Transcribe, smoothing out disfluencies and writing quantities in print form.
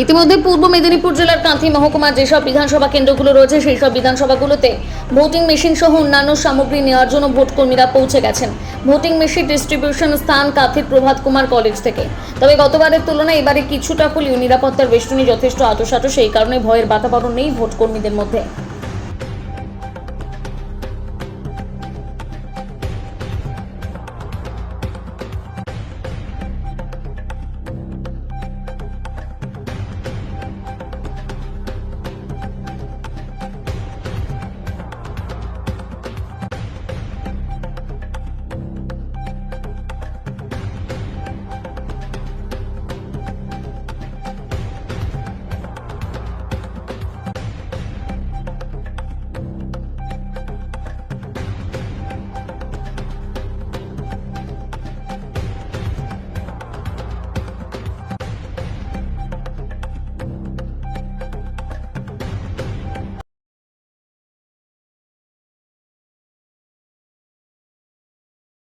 ইতিমধ্যে পূর্ব মেদিনীপুর জেলার কাঁথি মহকুমার যেসব বিধানসভা কেন্দ্রগুলো রয়েছে সেই সব বিধানসভাগুলোতে ভোটিং মেশিন সহ অন্যান্য সামগ্রী নেওয়ার জন্য ভোটকর্মীরা পৌঁছে গেছেন। ভোটিং মেশিন ডিস্ট্রিবিউশন স্থান কাঁথির প্রভাত কুমার কলেজ থেকে। তবে গতবারের তুলনায় এবারে কিছুটা হলেও নিরাপত্তার বেষ্টনী যথেষ্ট আঁটসাঁট, সেই কারণে ভয়ের বাতাবরণ নেই ভোটকর্মীদের মধ্যে।